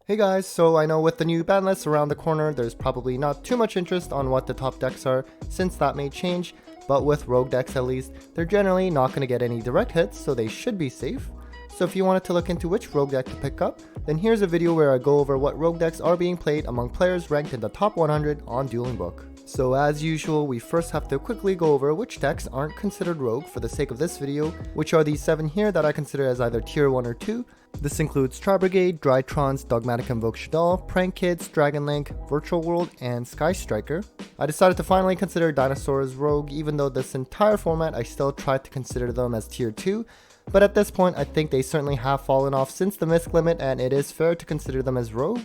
Hey guys, so I know with the new ban list around the corner, there's probably not too much interest on what the top decks are, since that may change, but with rogue decks at least, they're generally not going to get any direct hits, so they should be safe. So if you wanted to look into which rogue deck to pick up, then here's a video where I go over what rogue decks are being played among players ranked in the top 100 on Dueling Book. So as usual, we first have to quickly go over which decks aren't considered rogue for the sake of this video, which are these 7 here that I consider as either tier 1 or 2. This includes Tri Brigade, Drytrons, Dogmatic Invoke Shaddoll, Prank Kids, Dragon Link, Virtual World, and Sky Striker. I decided to finally consider Dinosaurs rogue, even though this entire format I still tried to consider them as tier 2, but at this point I think they certainly have fallen off since the misc limit, and it is fair to consider them as rogue.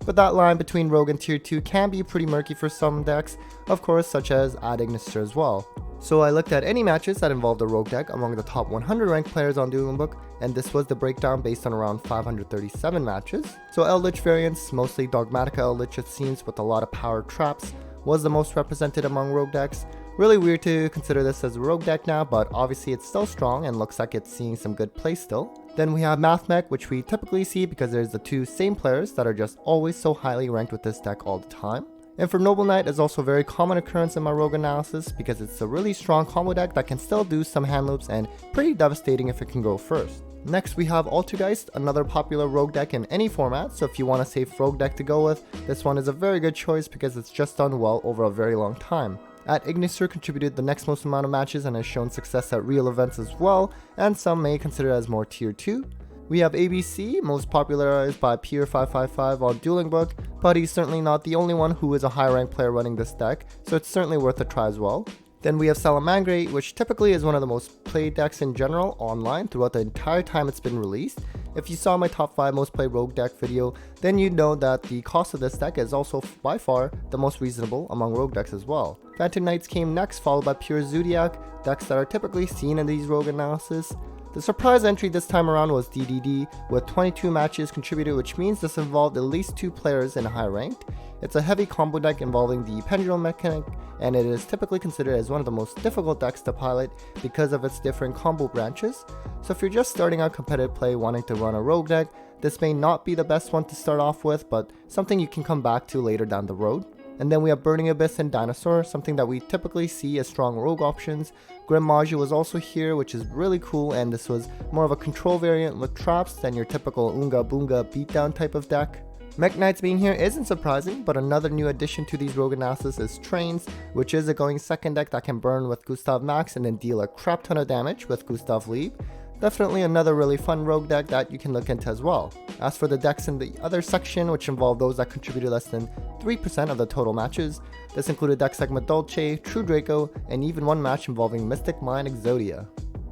But that line between rogue and tier 2 can be pretty murky for some decks, of course, such as Ad Ignister as well. So I looked at any matches that involved a rogue deck among the top 100 ranked players on Dueling Book, and this was the breakdown based on around 537 matches. So Eldritch variants, mostly Dogmatica Eldritch it seems with a lot of power traps, was the most represented among rogue decks. Really weird to consider this as a rogue deck now, but obviously it's still strong and looks like it's seeing some good play still. Then we have Mathmat, which we typically see because there's the two same players that are just always so highly ranked with this deck all the time. And for Noble Knight is also a very common occurrence in my rogue analysis because it's a really strong combo deck that can still do some hand loops and pretty devastating if it can go first. Next we have Altergeist, another popular rogue deck in any format, so if you want a safe rogue deck to go with, this one is a very good choice because it's just done well over a very long time. At Ignister contributed the next most amount of matches and has shown success at real events as well, and some may consider it as more tier 2. We have ABC, most popularized by Pier555 on Dueling Book, but he's certainly not the only one who is a high ranked player running this deck, so it's certainly worth a try as well. Then we have Salamangreat, which typically is one of the most played decks in general online throughout the entire time it's been released. If you saw my top 5 most played rogue deck video, then you'd know that the cost of this deck is also by far the most reasonable among rogue decks as well. Phantom Knights came next, followed by Pure Zodiac, decks that are typically seen in these rogue analysis. The surprise entry this time around was DDD, with 22 matches contributed, which means this involved at least 2 players in high ranked. It's a heavy combo deck involving the pendulum mechanic, and it is typically considered as one of the most difficult decks to pilot because of its different combo branches. So if you're just starting out competitive play wanting to run a rogue deck, this may not be the best one to start off with, but something you can come back to later down the road. And then we have Burning Abyss and Dinosaur, something that we typically see as strong rogue options. Grim Maju was also here, which is really cool, and this was more of a control variant with traps than your typical Oonga Boonga beatdown type of deck. Mech Knights being here isn't surprising, but another new addition to these rogue analysis is Trains, which is a going second deck that can burn with Gustav Max and then deal a crap ton of damage with Gustav Lieb. Definitely another really fun rogue deck that you can look into as well. As for the decks in the other section, which involve those that contributed less than 3% of the total matches, this included decks like Madolche, True Draco, and even one match involving Mystic Mind Exodia.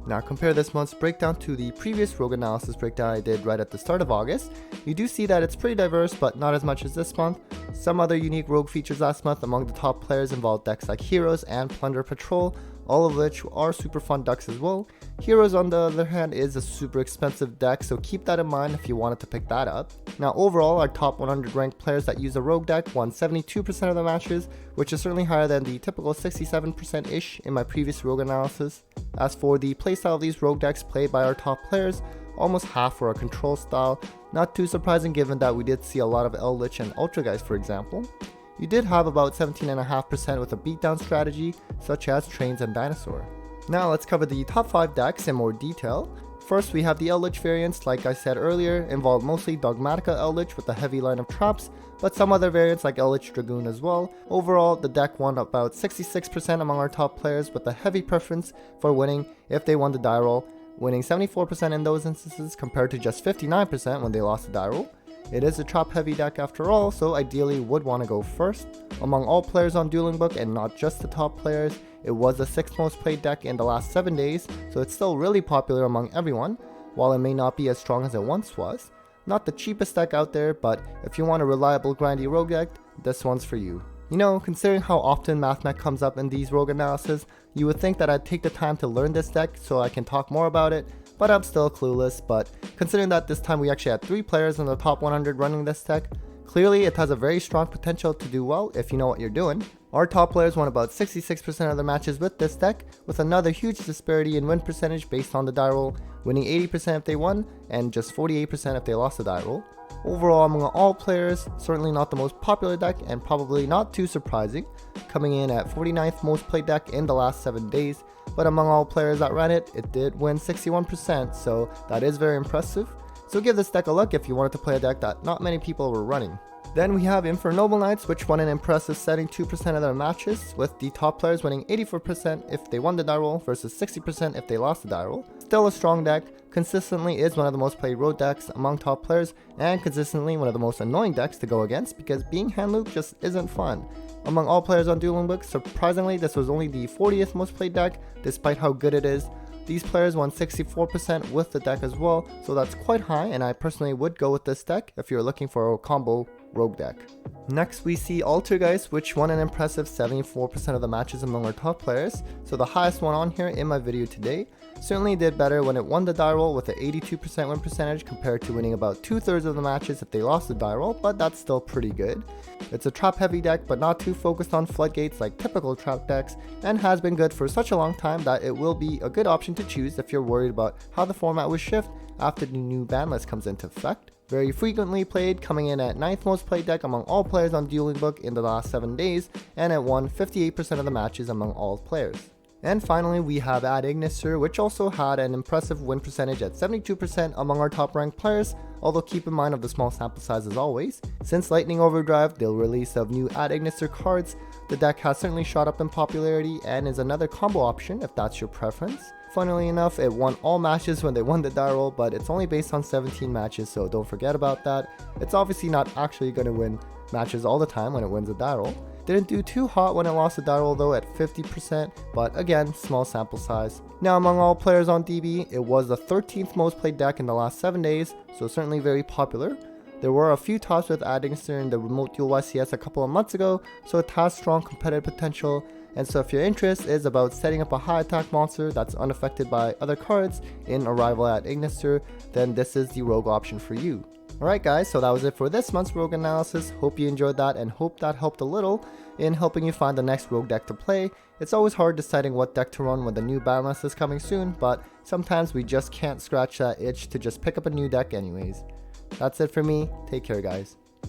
Now compare this month's breakdown to the previous rogue analysis breakdown I did right at the start of August. You do see that it's pretty diverse, but not as much as this month. Some other unique rogue features last month among the top players involved decks like Heroes and Plunder Patrol, all of which are super fun decks as well. Heroes on the other hand is a super expensive deck, so keep that in mind if you wanted to pick that up. Now overall, our top 100 ranked players that use a rogue deck won 72% of the matches, which is certainly higher than the typical 67%-ish in my previous rogue analysis. As for the playstyle of these rogue decks played by our top players, almost half were a control style, not too surprising given that we did see a lot of Eldritch and Ultrageist for example. You did have about 17.5% with a beatdown strategy, such as Trains and Dinosaur. Now let's cover the top 5 decks in more detail. First we have the Eldritch variants, like I said earlier, involve mostly Dogmatica Eldritch with a heavy line of traps, but some other variants like Eldritch Dragoon as well. Overall, the deck won about 66% among our top players with a heavy preference for winning if they won the die roll, winning 74% in those instances compared to just 59% when they lost the die roll. It is a trap heavy deck after all, so ideally would want to go first. Among all players on Dueling Book and not just the top players, it was the 6th most played deck in the last 7 days, so it's still really popular among everyone, while it may not be as strong as it once was. Not the cheapest deck out there, but if you want a reliable grindy rogue deck, this one's for you. You know, considering how often Mathmat comes up in these rogue analysis, you would think that I'd take the time to learn this deck so I can talk more about it, but I'm still clueless. But considering that this time we actually had 3 players in the top 100 running this deck, clearly it has a very strong potential to do well if you know what you're doing. Our top players won about 66% of their matches with this deck, with another huge disparity in win percentage based on the die roll, winning 80% if they won and just 48% if they lost the die roll. Overall, among all players, certainly not the most popular deck and probably not too surprising, coming in at 49th most played deck in the last 7 days, but among all players that ran it, it did win 61%, so that is very impressive. So give this deck a look if you wanted to play a deck that not many people were running. Then we have Infra Noble Knights, which won an impressive 72% of their matches, with the top players winning 84% if they won the die roll versus 60% if they lost the die roll. Still a strong deck, consistently is one of the most played road decks among top players, and consistently one of the most annoying decks to go against because being hand looped just isn't fun. Among all players on Dueling Book, surprisingly this was only the 40th most played deck, despite how good it is. These players won 64% with the deck as well, so that's quite high, and I personally would go with this deck if you're looking for a combo rogue deck. Next we see Altergeist, which won an impressive 74% of the matches among our top players, so the highest one on here in my video today. Certainly did better when it won the die roll with an 82% win percentage compared to winning about 2/3 of the matches if they lost the die roll, but that's still pretty good. It's a trap heavy deck but not too focused on floodgates like typical trap decks, and has been good for such a long time that it will be a good option to choose if you're worried about how the format will shift after the new ban list comes into effect. Very frequently played, coming in at 9th most played deck among all players on Dueling Book in the last 7 days, and it won 58% of the matches among all players. And finally we have Ad Ignister, which also had an impressive win percentage at 72% among our top ranked players, although keep in mind of the small sample size as always. Since Lightning Overdrive, the release of new Ad Ignister cards, the deck has certainly shot up in popularity and is another combo option if that's your preference. Funnily enough, it won all matches when they won the die roll, but it's only based on 17 matches, so don't forget about that. It's obviously not actually going to win matches all the time when it wins a die roll. Didn't do too hot when it lost a die roll though at 50%, but again, small sample size. Now among all players on DB, it was the 13th most played deck in the last 7 days, so certainly very popular. There were a few tops with Ad Ignister in the remote duel YCS a couple of months ago, so it has strong competitive potential. And so if your interest is about setting up a high attack monster that's unaffected by other cards in Arrival at Ignister, then this is the rogue option for you. Alright guys, so that was it for this month's rogue analysis. Hope you enjoyed that and hope that helped a little in helping you find the next rogue deck to play. It's always hard deciding what deck to run when the new ban list is coming soon, but sometimes we just can't scratch that itch to just pick up a new deck anyways. That's it for me. Take care guys.